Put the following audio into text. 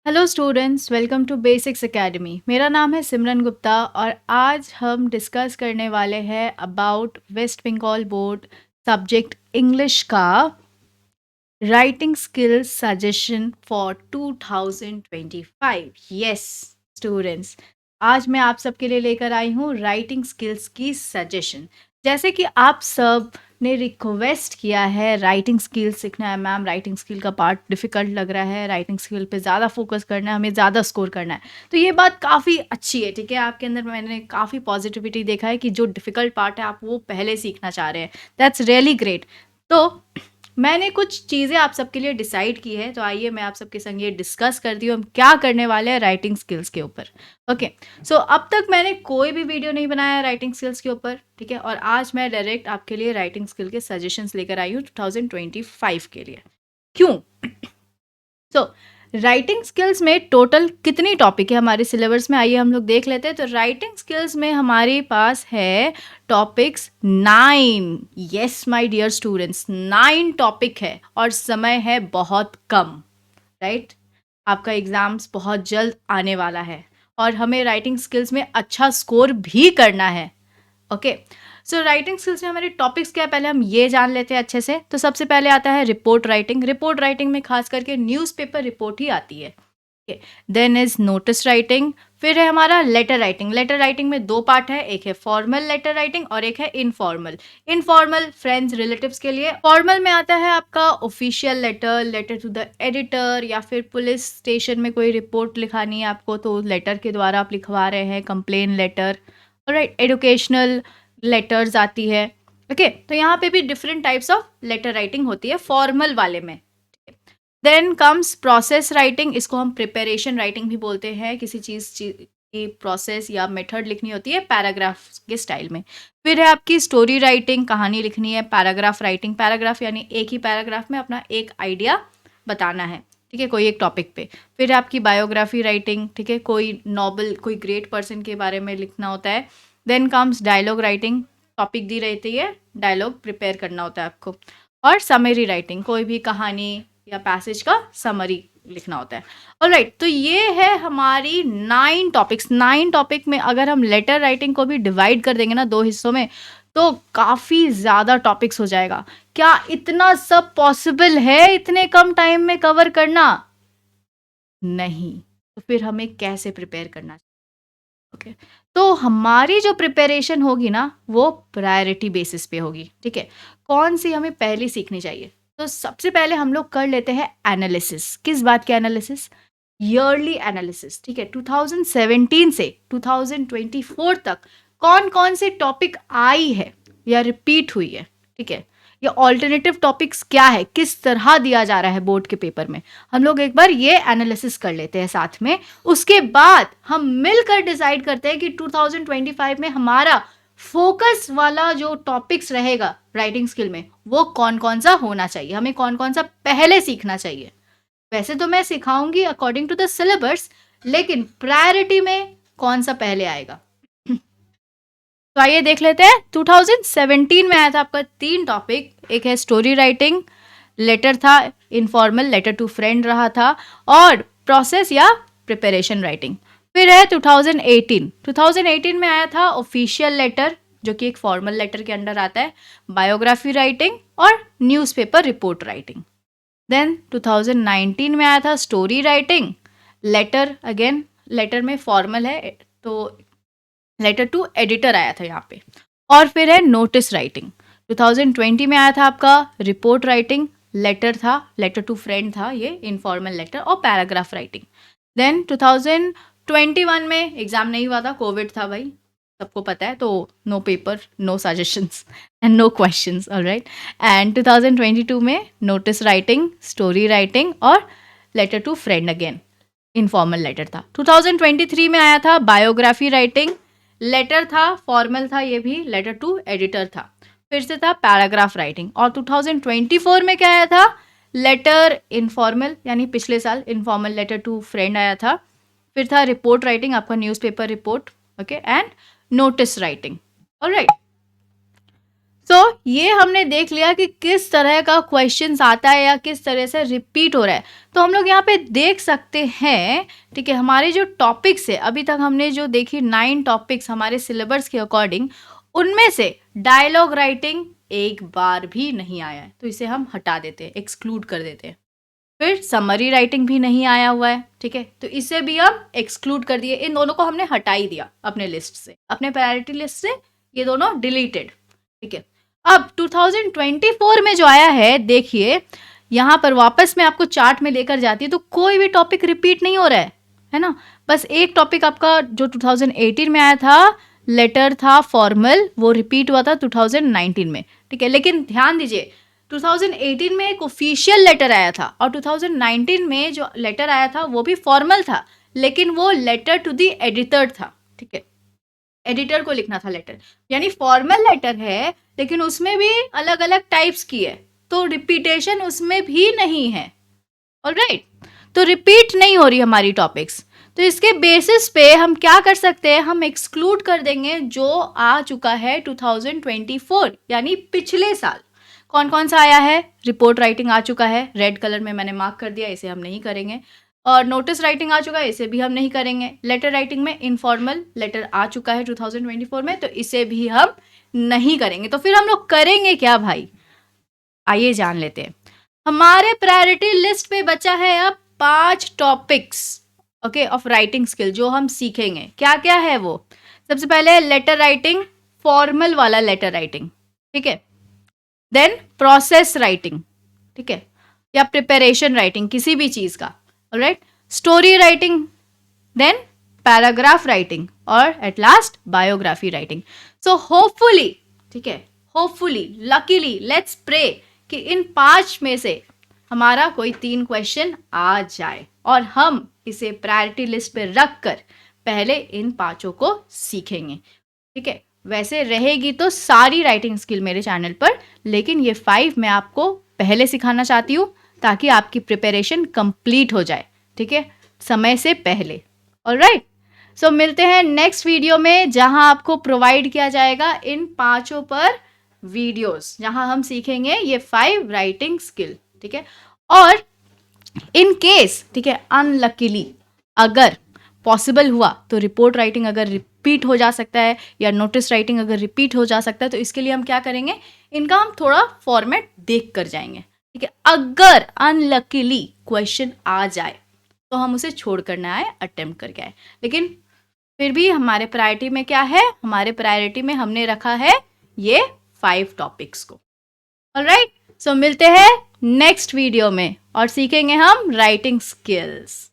Hello students, welcome to Basics Academy. मेरा नाम है सिमरन गुप्ता और आज हम डिस्कस करने वाले हैं about West Bengal board subject English का writing skills suggestion for 2025। Yes students, आज मैं आप सबके लिए लेकर आई हूँ राइटिंग स्किल्स की सजेशन। जैसे कि आप सब ने रिक्वेस्ट किया है राइटिंग स्किल सीखना है मैम, राइटिंग स्किल का पार्ट डिफ़िकल्ट लग रहा है, राइटिंग स्किल पे ज़्यादा फोकस करना है, हमें ज़्यादा स्कोर करना है। तो ये बात काफ़ी अच्छी है, ठीक है। आपके अंदर मैंने काफ़ी पॉजिटिविटी देखा है कि जो डिफ़िकल्ट पार्ट है आप वो पहले सीखना चाह रहे हैं। That's really great. तो मैंने कुछ चीज़ें आप सबके लिए डिसाइड की है, तो आइए मैं आप सबके संग ये डिस्कस करती हूँ हम क्या करने वाले हैं राइटिंग स्किल्स के ऊपर। ओके, सो अब तक मैंने कोई भी वीडियो नहीं बनाया है राइटिंग स्किल्स के ऊपर, ठीक है। और आज मैं डायरेक्ट आपके लिए राइटिंग स्किल के सजेशंस लेकर आई हूँ 2025 के लिए। क्यों? सो राइटिंग स्किल्स में टोटल कितनी टॉपिक है हमारे सिलेबस में, आइए हम लोग देख लेते हैं। तो राइटिंग स्किल्स में हमारे पास है topics 9। Yes my dear students, 9 topic है और समय है बहुत कम, राइट। आपका एग्जाम्स बहुत जल्द आने वाला है और हमें राइटिंग स्किल्स में अच्छा स्कोर भी करना है। ओके, सो राइटिंग स्किल्स में हमारे टॉपिक्स क्या है, पहले हम ये जान लेते हैं अच्छे से। तो सबसे पहले आता है रिपोर्ट राइटिंग। रिपोर्ट राइटिंग में खास करके न्यूज़पेपर रिपोर्ट ही आती है। Then is notice writing. फिर है हमारा लेटर राइटिंग। लेटर राइटिंग में दो पार्ट है, एक है फॉर्मल लेटर राइटिंग और एक है इनफॉर्मल। इनफॉर्मल फ्रेंड्स रिलेटिव्स के लिए। फॉर्मल में आता है आपका official letter, letter to the editor, या फिर पुलिस स्टेशन में कोई रिपोर्ट लिखानी है आपको तो लेटर के द्वारा आप लिखवा रहे हैं, complain letter. Right, educational letters आती है। ओके, तो यहाँ पे भी different types of letter writing होती है फॉर्मल वाले में। Then comes process writing. इसको हम प्रिपरेशन राइटिंग भी बोलते हैं। किसी चीज़ की प्रोसेस या मेथड लिखनी होती है पैराग्राफ के स्टाइल में। फिर है आपकी स्टोरी राइटिंग, कहानी लिखनी है। पैराग्राफ राइटिंग, पैराग्राफ यानी एक ही पैराग्राफ में अपना एक आइडिया बताना है, ठीक है, कोई एक टॉपिक पे। फिर है आपकी बायोग्राफी राइटिंग, ठीक है, कोई नॉवल, कोई ग्रेट पर्सन के बारे में लिखना होता है। Then comes dialogue writing. Topic दी रहती है, डायलॉग प्रिपेयर करना होता है आपको। और समरी राइटिंग, कोई भी कहानी या पैसेज का समरी लिखना होता है। ऑलराइट, तो ये है हमारी 9 टॉपिक्स। 9 टॉपिक में अगर हम लेटर राइटिंग को भी डिवाइड कर देंगे ना 2 हिस्सों में, तो काफ़ी ज़्यादा टॉपिक्स हो जाएगा। क्या इतना सब पॉसिबल है इतने कम टाइम में कवर करना? नहीं। तो फिर हमें कैसे प्रिपेयर करना? ओके, तो हमारी जो प्रिपरेशन होगी ना वो प्रायोरिटी बेसिस पे होगी, ठीक है। कौन सी हमें पहले सीखनी चाहिए? तो सबसे पहले हम लोग कर लेते हैं एनालिसिस। किस बात के एनालिसिस? ईयरली एनालिसिस, ठीक है। 2017 से 2024 तक कौन कौन से टॉपिक आई है या रिपीट हुई है, ठीक है। या ऑल्टरनेटिव टॉपिक्स क्या है, किस तरह दिया जा रहा है बोर्ड के पेपर में, हम लोग एक बार ये एनालिसिस कर लेते हैं साथ में। उसके बाद हम मिलकर डिसाइड करते हैं कि 2025 में हमारा फोकस वाला जो टॉपिक्स रहेगा राइटिंग स्किल में वो कौन कौन सा होना चाहिए, हमें कौन कौन सा पहले सीखना चाहिए। वैसे तो मैं सिखाऊंगी अकॉर्डिंग टू द सिलेबस, लेकिन प्रायोरिटी में कौन सा पहले आएगा। तो आइए देख लेते हैं। 2017 में आया था आपका 3 टॉपिक। एक है स्टोरी राइटिंग, लेटर था इनफॉर्मल, लेटर टू फ्रेंड रहा था, और प्रोसेस या प्रिपरेशन राइटिंग। फिर है 2018 में आया था ऑफिशियल लेटर, जो कि एक फॉर्मल लेटर के अंडर आता है, बायोग्राफी राइटिंग और न्यूज़पेपर रिपोर्ट राइटिंग। देन 2019 में आया था story writing, letter, again letter में फॉर्मल है तो लेटर टू एडिटर आया था यहाँ पे। और फिर है नोटिस राइटिंग। 2020 में आया था आपका रिपोर्ट राइटिंग, लेटर था, लेटर टू फ्रेंड था ये, इनफॉर्मल लेटर, और पैराग्राफ राइटिंग। देन 2021 में एग्जाम नहीं हुआ था, कोविड था भाई, सबको पता है, तो no paper, no suggestions and no questions, alright. And 2022 में नोटिस राइटिंग, स्टोरी राइटिंग और letter to friend, again informal letter था। 2023 में आया था बायोग्राफी राइटिंग, लेटर था, फॉर्मल था ये भी, लेटर टू एडिटर था। फिर से था पैराग्राफ राइटिंग। और 2024 में क्या आया था? लेटर इनफॉर्मल, यानी पिछले साल इनफॉर्मल लेटर टू फ्रेंड आया था। फिर था रिपोर्ट राइटिंग, आपका newspaper report, okay, and notice writing, alright. ये हमने देख लिया कि किस तरह का क्वेश्चंस आता है या किस तरह से रिपीट हो रहा है। तो हम लोग यहाँ पे देख सकते हैं, ठीक है, हमारे जो टॉपिक्स है अभी तक हमने जो देखी 9 टॉपिक्स हमारे सिलेबस के अकॉर्डिंग, उनमें से डायलॉग राइटिंग एक बार भी नहीं आया है, तो इसे हम हटा देते हैं, एक्सक्लूड कर देते हैं। फिर समरी राइटिंग भी नहीं आया हुआ है, ठीक है, तो इसे भी हम एक्सक्लूड कर दिए, इन दोनों को हमने हटा ही दिया अपने लिस्ट से, अपने प्रायोरिटी लिस्ट से ये दोनों डिलीटेड, ठीक है। अब 2024 में जो आया है, देखिए यहाँ पर वापस मैं आपको चार्ट में लेकर जाती है, तो कोई भी टॉपिक रिपीट नहीं हो रहा है ना। बस एक टॉपिक आपका जो 2018 में आया था, लेटर था फॉर्मल, वो रिपीट हुआ था 2019 में, ठीक है। लेकिन ध्यान दीजिए 2018 में एक ऑफिशियल लेटर आया था और 2019 में जो लेटर आया था वो भी फॉर्मल था, लेकिन वो लेटर टू द एडिटर था, ठीक है, एडिटर को लिखना था लेटर, यानी फॉर्मल लेटर है लेकिन उसमें भी अलग अलग टाइप्स की है, तो रिपीटेशन उसमें भी नहीं है। ऑलराइट, तो रिपीट नहीं हो रही हमारी टॉपिक्स, तो इसके बेसिस पे हम क्या कर सकते हैं, हम एक्सक्लूड कर देंगे जो आ चुका है 2024, यानी पिछले साल। कौन कौन सा आया है, रिपोर्ट राइटिंग आ चुका है, रेड कलर में मैंने मार्क कर दिया, इसे हम नहीं करेंगे। और नोटिस राइटिंग आ चुका है, इसे भी हम नहीं करेंगे। लेटर राइटिंग में इनफॉर्मल लेटर आ चुका है 2024 में, तो इसे भी हम नहीं करेंगे। तो फिर हम लोग करेंगे क्या भाई, आइए जान लेते हैं। हमारे प्रायोरिटी लिस्ट पे बचा है अब 5 topics, okay, of writing skill जो हम सीखेंगे। क्या क्या है वो, सबसे पहले लेटर राइटिंग, फॉर्मल वाला लेटर राइटिंग, ठीक है। देन प्रोसेस राइटिंग, ठीक है, या प्रिपरेशन राइटिंग किसी भी चीज़ का, alright, story writing, then paragraph writing, और at last biography writing. So hopefully, ठीक है, होपफुली, लकीली, लेट्स प्रे कि इन 5 में से हमारा कोई 3 क्वेश्चन आ जाए और हम इसे प्रायोरिटी लिस्ट पे रख कर पहले इन 5 को सीखेंगे, ठीक है। वैसे रहेगी तो सारी राइटिंग स्किल मेरे चैनल पर, लेकिन ये 5 मैं आपको पहले सिखाना चाहती हूँ ताकि आपकी प्रिपरेशन कंप्लीट हो जाए, ठीक है, समय से पहले। ऑलराइट, सो मिलते हैं नेक्स्ट वीडियो में जहां आपको प्रोवाइड किया जाएगा इन 5 पर वीडियोस, जहां हम सीखेंगे ये 5 राइटिंग स्किल, ठीक है। और इन केस, ठीक है, अनलकीली अगर पॉसिबल हुआ तो रिपोर्ट राइटिंग अगर रिपीट हो जा सकता है या नोटिस राइटिंग अगर रिपीट हो जा सकता है, तो इसके लिए हम क्या करेंगे, इनका हम थोड़ा फॉर्मेट देख कर जाएंगे, ठीक है। अगर अनलकीली क्वेश्चन आ जाए तो हम उसे छोड़ कर ना आए, अटेम्प्ट करके आए, लेकिन फिर भी हमारे प्रायोरिटी में क्या है, हमारे प्रायोरिटी में हमने रखा है ये 5 टॉपिक्स को। ऑलराइट, सो मिलते हैं नेक्स्ट वीडियो में और सीखेंगे हम राइटिंग स्किल्स।